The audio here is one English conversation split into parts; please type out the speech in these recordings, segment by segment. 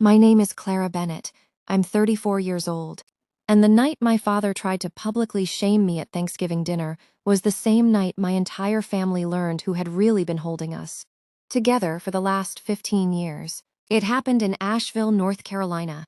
My name is Clara Bennett. I'm 34 years old. And the night my father tried to publicly shame me at Thanksgiving dinner was the same night my entire family learned who had really been holding us together for the last 15 years. It happened in Asheville, North Carolina,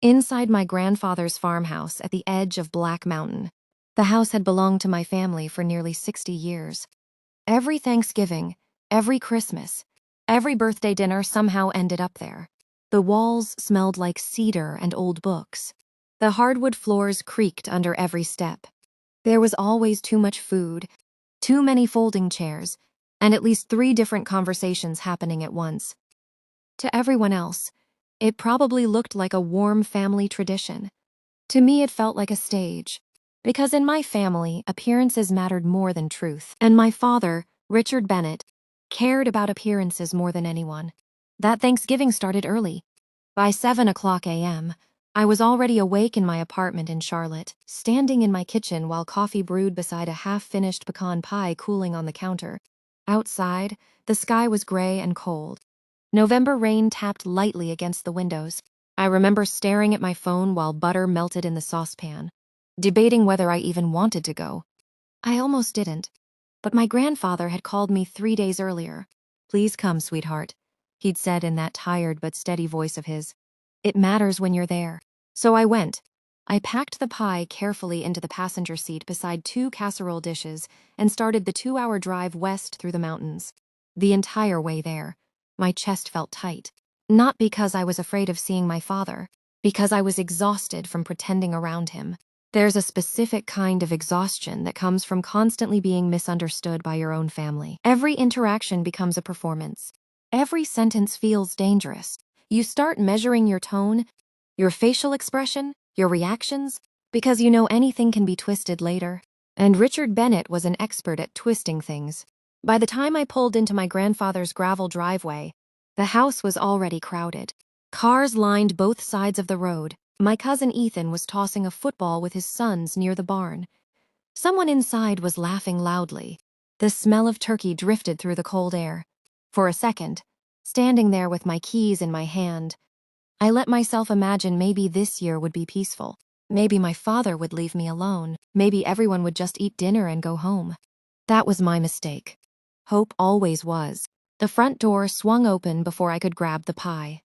inside my grandfather's farmhouse at the edge of Black Mountain. The house had belonged to my family for nearly 60 years. Every Thanksgiving, every Christmas, every birthday dinner somehow ended up there. The walls smelled like cedar and old books. The hardwood floors creaked under every step. There was always too much food, too many folding chairs, and at least 3 different conversations happening at once. To everyone else, it probably looked like a warm family tradition. To me, it felt like a stage. Because in my family, appearances mattered more than truth. And my father, Richard Bennett, cared about appearances more than anyone. That Thanksgiving started early. By 7 o'clock a.m., I was already awake in my apartment in Charlotte, standing in my kitchen while coffee brewed beside a half-finished pecan pie cooling on the counter. Outside, the sky was gray and cold. November rain tapped lightly against the windows. I remember staring at my phone while butter melted in the saucepan, debating whether I even wanted to go. I almost didn't, but my grandfather had called me 3 days earlier. "Please come, sweetheart," he'd said in that tired but steady voice of his. "It matters when you're there." So I went. I packed the pie carefully into the passenger seat beside 2 casserole dishes and started the 2-hour drive west through the mountains. The entire way there, my chest felt tight. Not because I was afraid of seeing my father, because I was exhausted from pretending around him. There's a specific kind of exhaustion that comes from constantly being misunderstood by your own family. Every interaction becomes a performance. Every sentence feels dangerous. You start measuring your tone, your facial expression, your reactions, because you know anything can be twisted later. And Richard Bennett was an expert at twisting things. By the time I pulled into my grandfather's gravel driveway, the house was already crowded. Cars lined both sides of the road. My cousin Ethan was tossing a football with his sons near the barn. Someone inside was laughing loudly. The smell of turkey drifted through the cold air. For a second, standing there with my keys in my hand, I let myself imagine maybe this year would be peaceful. Maybe my father would leave me alone. Maybe everyone would just eat dinner and go home. That was my mistake. Hope always was. The front door swung open before I could grab the pie.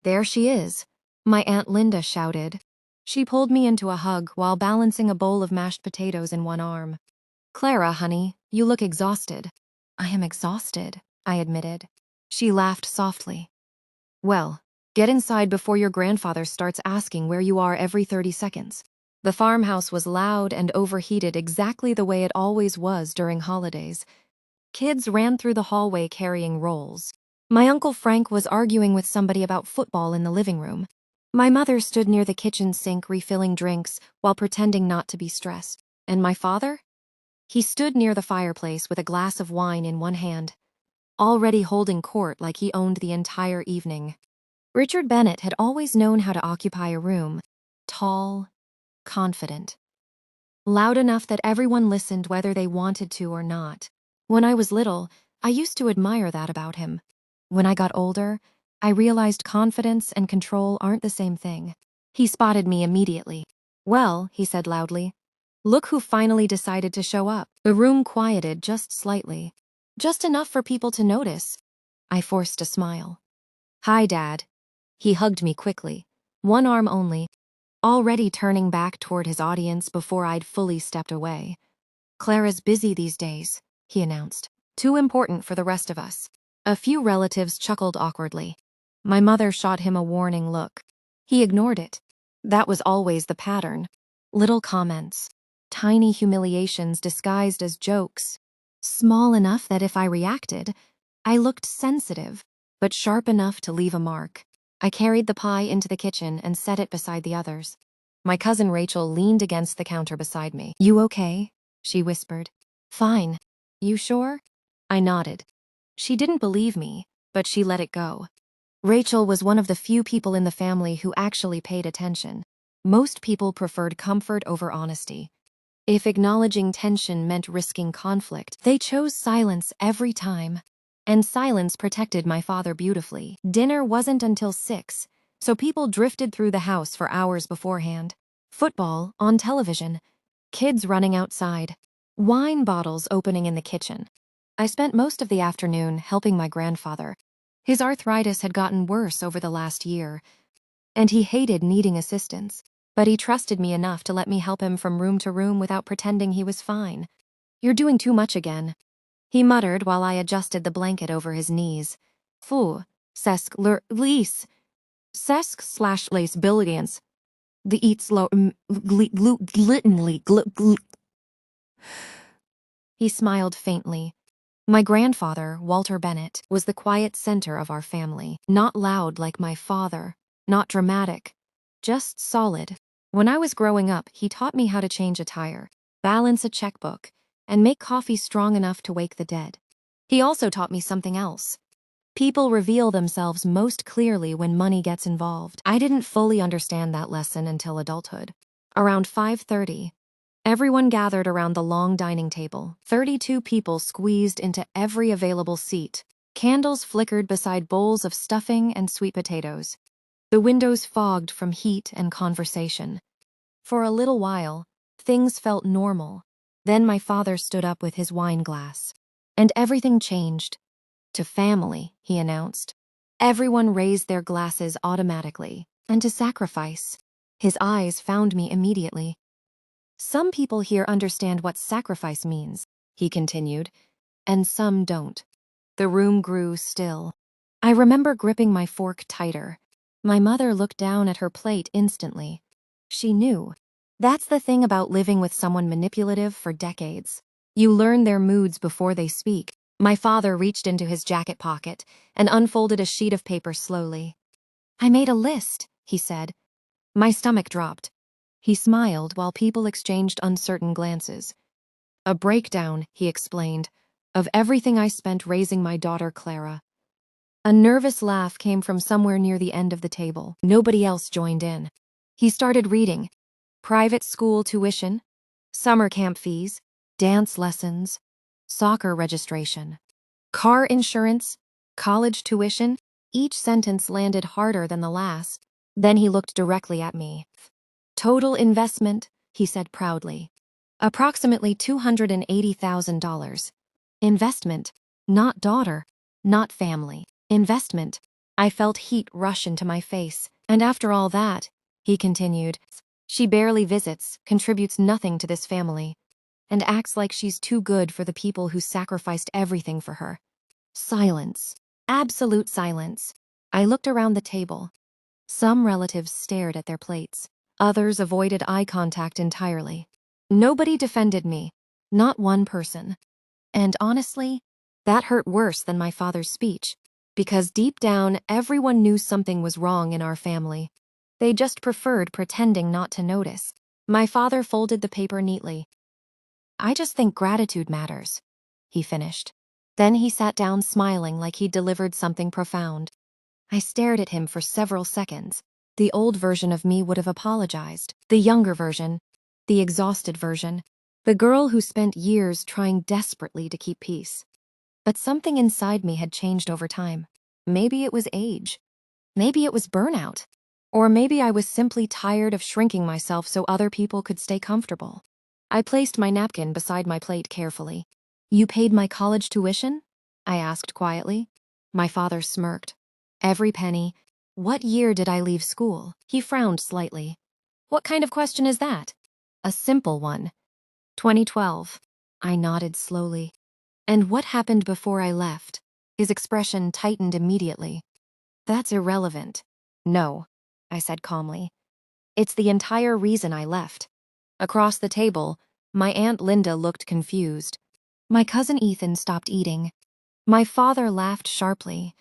"There she is," my Aunt Linda shouted. She pulled me into a hug while balancing a bowl of mashed potatoes in one arm. "Clara, honey, you look exhausted." "I am exhausted," I admitted. She laughed softly. "Well, get inside before your grandfather starts asking where you are every 30 seconds. The farmhouse was loud and overheated exactly the way it always was during holidays. Kids ran through the hallway carrying rolls. My Uncle Frank was arguing with somebody about football in the living room. My mother stood near the kitchen sink refilling drinks while pretending not to be stressed. And my father? He stood near the fireplace with a glass of wine in one hand, already holding court like he owned the entire evening. Richard Bennett had always known how to occupy a room. Tall, confident. Loud enough that everyone listened whether they wanted to or not. When I was little, I used to admire that about him. When I got older, I realized confidence and control aren't the same thing. He spotted me immediately. "Well," he said loudly, "look who finally decided to show up." The room quieted just slightly. Just enough for people to notice. I forced a smile. "Hi, Dad." He hugged me quickly, one arm only, already turning back toward his audience before I'd fully stepped away. "Clara's busy these days," he announced. "Too important for the rest of us." A few relatives chuckled awkwardly. My mother shot him a warning look. He ignored it. That was always the pattern. Little comments, tiny humiliations disguised as jokes. Small enough that if I reacted, I looked sensitive, but sharp enough to leave a mark. I carried the pie into the kitchen and set it beside the others. My cousin Rachel leaned against the counter beside me. "You okay?" she whispered. "Fine. You sure?" I nodded. She didn't believe me, but she let it go. Rachel was one of the few people in the family who actually paid attention. Most people preferred comfort over honesty. If acknowledging tension meant risking conflict, they chose silence every time. And silence protected my father beautifully. Dinner wasn't until 6, So people drifted through the house for hours beforehand. Football on television, kids running outside, wine bottles opening in the kitchen. I spent most of the afternoon helping my grandfather. His arthritis had gotten worse over the last year, and he hated needing assistance. But he trusted me enough to let me help him from room to room without pretending he was fine. "You're doing too much again," he muttered while I adjusted the blanket over his knees. "Fu, sesk lease, sesk slash lace billions. The eat slow glittenly He smiled faintly. My grandfather, Walter Bennett, was the quiet center of our family. Not loud like my father, not dramatic, just solid. When I was growing up, he taught me how to change a tire, balance a checkbook, and make coffee strong enough to wake the dead. He also taught me something else. People reveal themselves most clearly when money gets involved. I didn't fully understand that lesson until adulthood. Around 5:30, everyone gathered around the long dining table. 32 people squeezed into every available seat. Candles flickered beside bowls of stuffing and sweet potatoes. The windows fogged from heat and conversation. For a little while, things felt normal. Then my father stood up with his wine glass. And everything changed. "To family," he announced. Everyone raised their glasses automatically. "And to sacrifice." His eyes found me immediately. "Some people here understand what sacrifice means," he continued, "and some don't." The room grew still. I remember gripping my fork tighter. My mother looked down at her plate instantly. She knew. That's the thing about living with someone manipulative for decades. You learn their moods before they speak. My father reached into his jacket pocket and unfolded a sheet of paper slowly. "I made a list," he said. My stomach dropped. He smiled while people exchanged uncertain glances. "A breakdown," he explained, "of everything I spent raising my daughter Clara." A nervous laugh came from somewhere near the end of the table. Nobody else joined in. He started reading. Private school tuition, summer camp fees, dance lessons, soccer registration, car insurance, college tuition. Each sentence landed harder than the last. Then he looked directly at me. "Total investment," he said proudly. "Approximately $280,000. Investment, not daughter, not family. Investment." I felt heat rush into my face. "And after all that," he continued, "she barely visits, contributes nothing to this family, and acts like she's too good for the people who sacrificed everything for her." Silence. Absolute silence. I looked around the table. Some relatives stared at their plates. Others avoided eye contact entirely. Nobody defended me. Not one person. And honestly, that hurt worse than my father's speech. Because deep down, everyone knew something was wrong in our family. They just preferred pretending not to notice. My father folded the paper neatly. "I just think gratitude matters," he finished. Then he sat down smiling like he'd delivered something profound. I stared at him for several seconds. The old version of me would have apologized. The younger version. The exhausted version. The girl who spent years trying desperately to keep peace. But something inside me had changed over time. Maybe it was age. Maybe it was burnout. Or maybe I was simply tired of shrinking myself so other people could stay comfortable. I placed my napkin beside my plate carefully. "You paid my college tuition?" I asked quietly. My father smirked. "Every penny." "What year did I leave school?" He frowned slightly. "What kind of question is that?" "A simple one." 2012. I nodded slowly. "And what happened before I left?" His expression tightened immediately. "That's irrelevant." "No," I said calmly. "It's the entire reason I left." Across the table, my Aunt Linda looked confused. My cousin Ethan stopped eating. My father laughed sharply.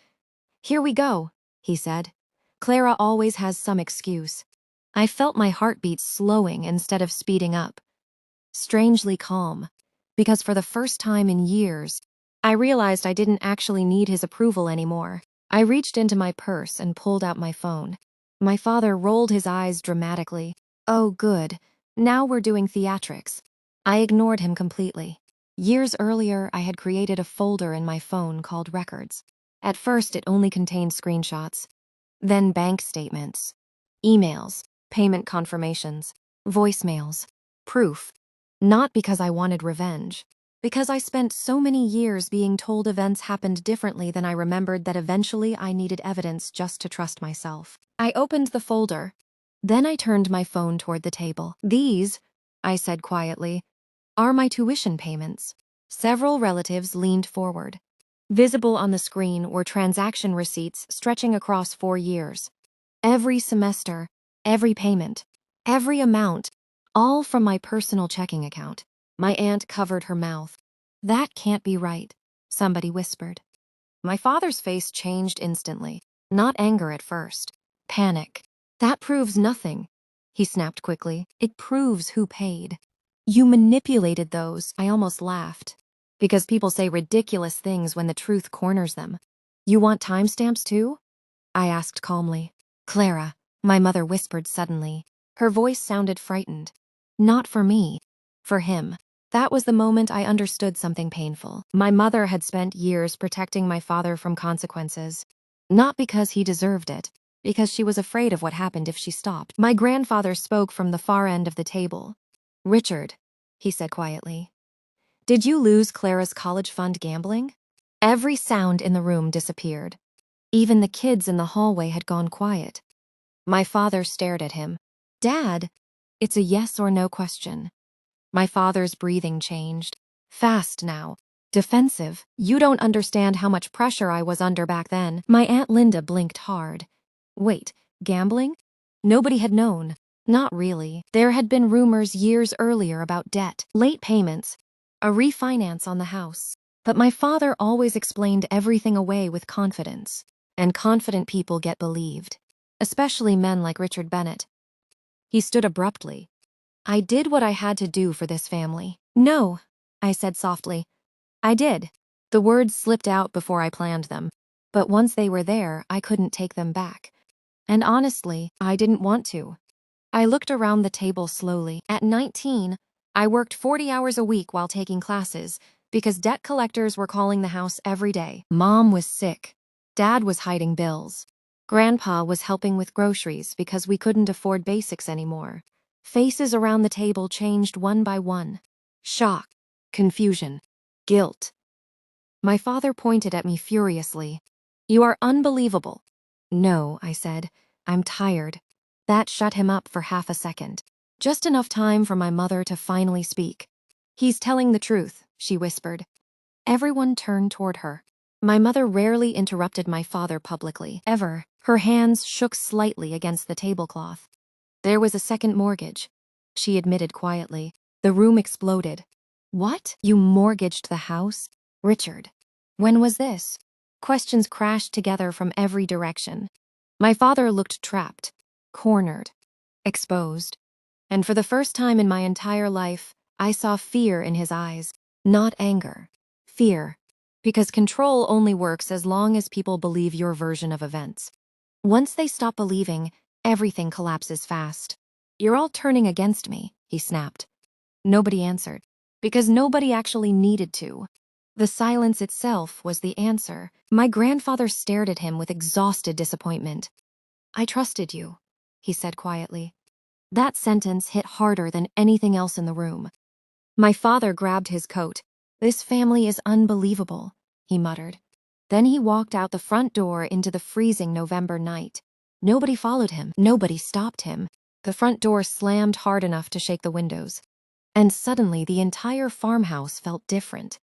"Here we go," he said. "Clara always has some excuse." I felt my heartbeat slowing instead of speeding up. Strangely calm, because for the first time in years, I realized I didn't actually need his approval anymore. I reached into my purse and pulled out my phone. My father rolled his eyes dramatically. "Oh, good. Now we're doing theatrics." I ignored him completely. Years earlier, I had created a folder in my phone called Records. At first, it only contained screenshots. Then bank statements, emails, payment confirmations, voicemails, proof. Not because I wanted revenge, because I spent so many years being told events happened differently than I remembered that eventually I needed evidence just to trust myself. I opened the folder. Then I turned my phone toward the table. "These," I said quietly, "are my tuition payments." Several relatives leaned forward. Visible on the screen were transaction receipts stretching across 4 years. Every semester, every payment, every amount, all from my personal checking account. My aunt covered her mouth. "That can't be right," somebody whispered. My father's face changed instantly. Not anger at first. Panic. "That proves nothing," he snapped quickly. "It proves who paid. You manipulated those." I almost laughed. Because people say ridiculous things when the truth corners them. "You want timestamps too?" I asked calmly. "Clara," my mother whispered suddenly. Her voice sounded frightened. "Not for me. For him." That was the moment I understood something painful. My mother had spent years protecting my father from consequences. Not because he deserved it, because she was afraid of what happened if she stopped. My grandfather spoke from the far end of the table. "Richard," he said quietly, "did you lose Clara's college fund gambling?" Every sound in the room disappeared. Even the kids in the hallway had gone quiet. My father stared at him. "Dad, it's a yes or no question." My father's breathing changed. Fast now. Defensive. "You don't understand how much pressure I was under back then." My Aunt Linda blinked hard. "Wait, gambling?" Nobody had known. Not really. There had been rumors years earlier about debt, late payments, a refinance on the house. But my father always explained everything away with confidence. And confident people get believed. Especially men like Richard Bennett. He stood abruptly. "I did what I had to do for this family." "No," I said softly. "I did." The words slipped out before I planned them. But once they were there, I couldn't take them back. And honestly, I didn't want to. I looked around the table slowly. At 19, I worked 40 hours a week while taking classes because debt collectors were calling the house every day. Mom was sick. Dad was hiding bills. Grandpa was helping with groceries because we couldn't afford basics anymore. Faces around the table changed one by one. Shock, confusion, guilt. My father pointed at me furiously. "You are unbelievable." "No," I said. "I'm tired." That shut him up for half a second. Just enough time for my mother to finally speak. "He's telling the truth," she whispered. Everyone turned toward her. My mother rarely interrupted my father publicly, ever. Her hands shook slightly against the tablecloth. "There was a second mortgage," she admitted quietly. The room exploded. "What? You mortgaged the house?" "Richard, when was this?" Questions crashed together from every direction. My father looked trapped, cornered, exposed. And for the first time in my entire life, I saw fear in his eyes. Not anger. Fear. Because control only works as long as people believe your version of events. Once they stop believing, everything collapses fast. "You're all turning against me," he snapped. Nobody answered. Because nobody actually needed to. The silence itself was the answer. My grandfather stared at him with exhausted disappointment. "I trusted you," he said quietly. That sentence hit harder than anything else in the room. My father grabbed his coat. "This family is unbelievable," he muttered. Then he walked out the front door into the freezing November night. Nobody followed him. Nobody stopped him. The front door slammed hard enough to shake the windows. And suddenly the entire farmhouse felt different.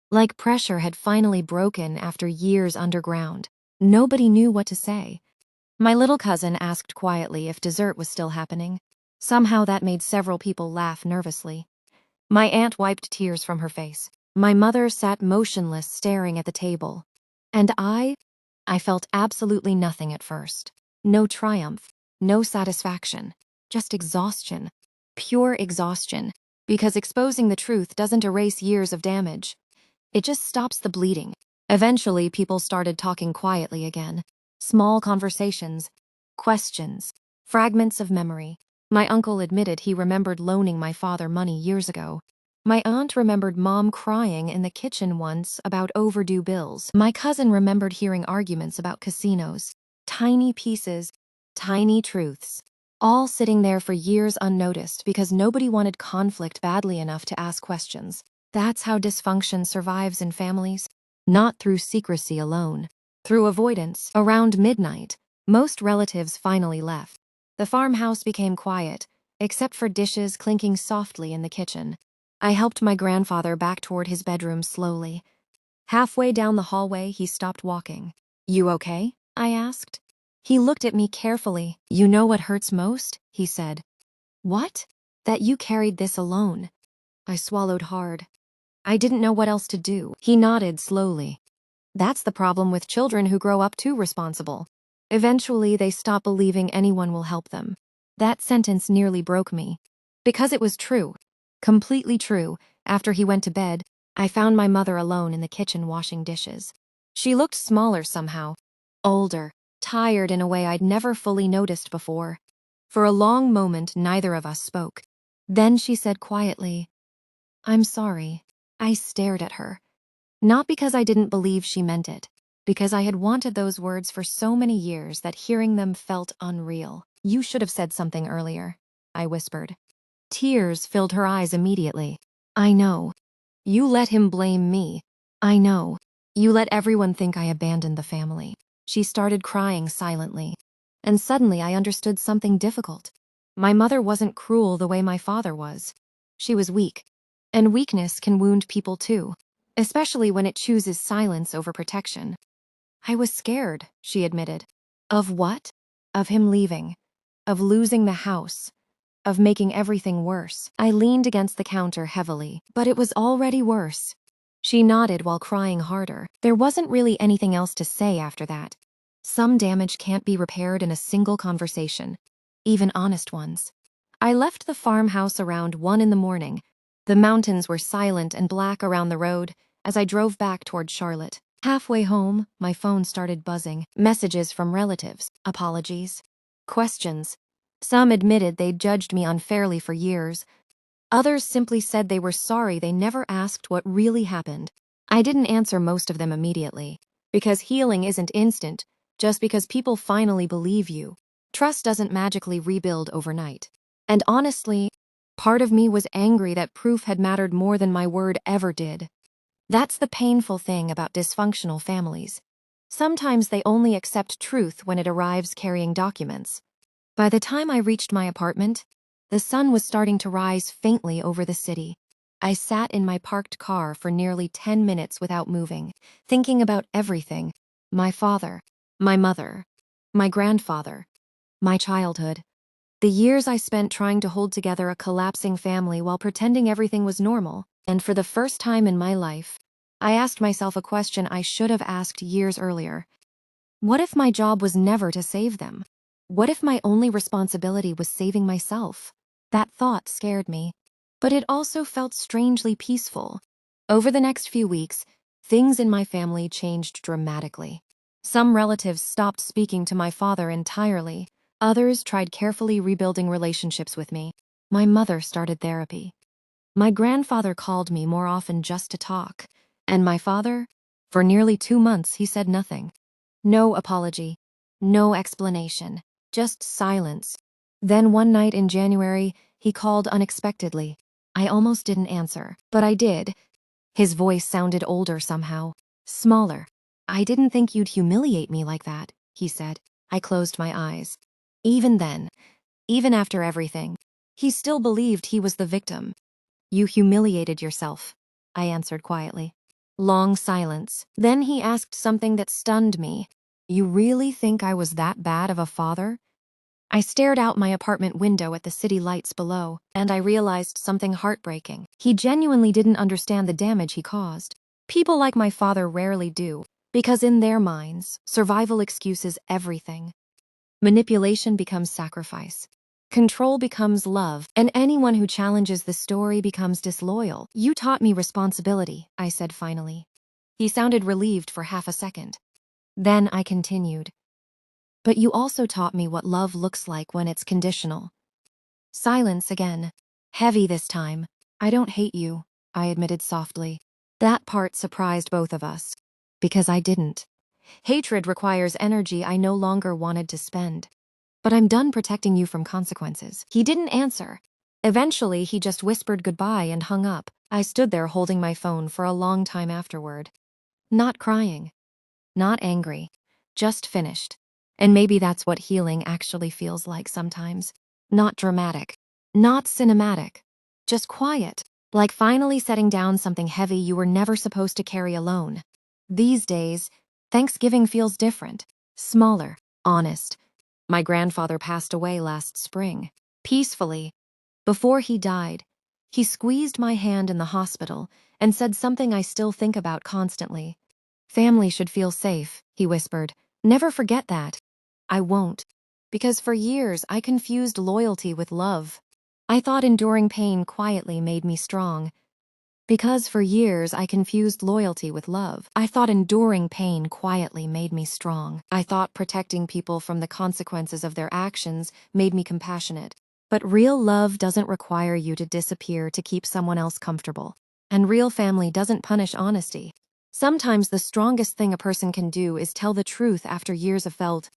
Like pressure had finally broken after years underground. Nobody knew what to say. My little cousin asked quietly if dessert was still happening. Somehow that made several people laugh nervously. My aunt wiped tears from her face. My mother sat motionless, staring at the table. And I felt absolutely nothing at first. No triumph, no satisfaction, just exhaustion. Pure exhaustion. Because exposing the truth doesn't erase years of damage. It just stops the bleeding. Eventually, people started talking quietly again. Small conversations, questions, fragments of memory. My uncle admitted he remembered loaning my father money years ago. My aunt remembered Mom crying in the kitchen once about overdue bills. My cousin remembered hearing arguments about casinos. Tiny pieces, tiny truths, all sitting there for years unnoticed because nobody wanted conflict badly enough to ask questions. That's how dysfunction survives in families. Not through secrecy alone. Through avoidance. Around midnight, most relatives finally left. The farmhouse became quiet, except for dishes clinking softly in the kitchen. I helped my grandfather back toward his bedroom slowly. Halfway down the hallway, he stopped walking. "You okay?" I asked. He looked at me carefully. "You know what hurts most?" he said. "What?" "That you carried this alone." I swallowed hard. I didn't know what else to do. He nodded slowly. "That's the problem with children who grow up too responsible. Eventually, they stop believing anyone will help them." That sentence nearly broke me. Because it was true. Completely true. After he went to bed, I found my mother alone in the kitchen washing dishes. She looked smaller somehow. Older. Tired in a way I'd never fully noticed before. For a long moment, neither of us spoke. Then she said quietly, "I'm sorry." I stared at her. Not because I didn't believe she meant it, because I had wanted those words for so many years that hearing them felt unreal. "You should have said something earlier," I whispered. Tears filled her eyes immediately. "I know. You let him blame me. I know. You let everyone think I abandoned the family." She started crying silently. And suddenly I understood something difficult. My mother wasn't cruel the way my father was. She was weak. And weakness can wound people too, especially when it chooses silence over protection. "I was scared," she admitted. "Of what?" "Of him leaving. Of losing the house. Of making everything worse." I leaned against the counter heavily. "But it was already worse." She nodded while crying harder. There wasn't really anything else to say after that. Some damage can't be repaired in a single conversation, even honest ones. I left the farmhouse around 1 in the morning. The mountains were silent and black around the road as I drove back toward Charlotte. Halfway home, my phone started buzzing. Messages from relatives, apologies, questions. Some admitted they'd judged me unfairly for years. Others simply said they were sorry they never asked what really happened. I didn't answer most of them immediately, because healing isn't instant, just because people finally believe you. Trust doesn't magically rebuild overnight. And honestly, part of me was angry that proof had mattered more than my word ever did. That's the painful thing about dysfunctional families. Sometimes they only accept truth when it arrives carrying documents. By the time I reached my apartment, the sun was starting to rise faintly over the city. I sat in my parked car for nearly 10 minutes without moving, thinking about everything: my father, my mother, my grandfather, my childhood. The years I spent trying to hold together a collapsing family while pretending everything was normal. And for the first time in my life, I asked myself a question I should have asked years earlier. What if my job was never to save them? What if my only responsibility was saving myself? That thought scared me, but it also felt strangely peaceful. Over the next few weeks, things in my family changed dramatically. Some relatives stopped speaking to my father entirely. Others tried carefully rebuilding relationships with me. My mother started therapy. My grandfather called me more often just to talk. And my father? For nearly 2 months, he said nothing. No apology, no explanation, just silence. Then one night in January, he called unexpectedly. I almost didn't answer, but I did. His voice sounded older somehow, smaller. "I didn't think you'd humiliate me like that," he said. I closed my eyes. Even then, even after everything, he still believed he was the victim. "You humiliated yourself," I answered quietly. Long silence. Then he asked something that stunned me. "You really think I was that bad of a father?" I stared out my apartment window at the city lights below, and I realized something heartbreaking. He genuinely didn't understand the damage he caused. People like my father rarely do, because in their minds, survival excuses everything. Manipulation becomes sacrifice. Control becomes love, and anyone who challenges the story becomes disloyal. "You taught me responsibility," I said finally. He sounded relieved for half a second. Then I continued. "But you also taught me what love looks like when it's conditional." Silence again. Heavy this time. "I don't hate you," I admitted softly. That part surprised both of us. Because I didn't. Hatred requires energy I no longer wanted to spend. But I'm done protecting you from consequences. He didn't answer. Eventually, he just whispered goodbye and hung up. I stood there holding my phone for a long time afterward. Not crying. Not angry. Just finished. And maybe that's what healing actually feels like sometimes. Not dramatic. Not cinematic. Just quiet. Like finally setting down something heavy you were never supposed to carry alone. These days, Thanksgiving feels different. Smaller. Honest. My grandfather passed away last spring. Peacefully. Before he died, he squeezed my hand in the hospital and said something I still think about constantly. Family should feel safe, he whispered. Never forget that. I won't. Because for years I confused loyalty with love. I thought enduring pain quietly made me strong. Because for years I confused loyalty with love. I thought enduring pain quietly made me strong. I thought protecting people from the consequences of their actions made me compassionate. But real love doesn't require you to disappear to keep someone else comfortable. And real family doesn't punish honesty. Sometimes the strongest thing a person can do is tell the truth after years of felt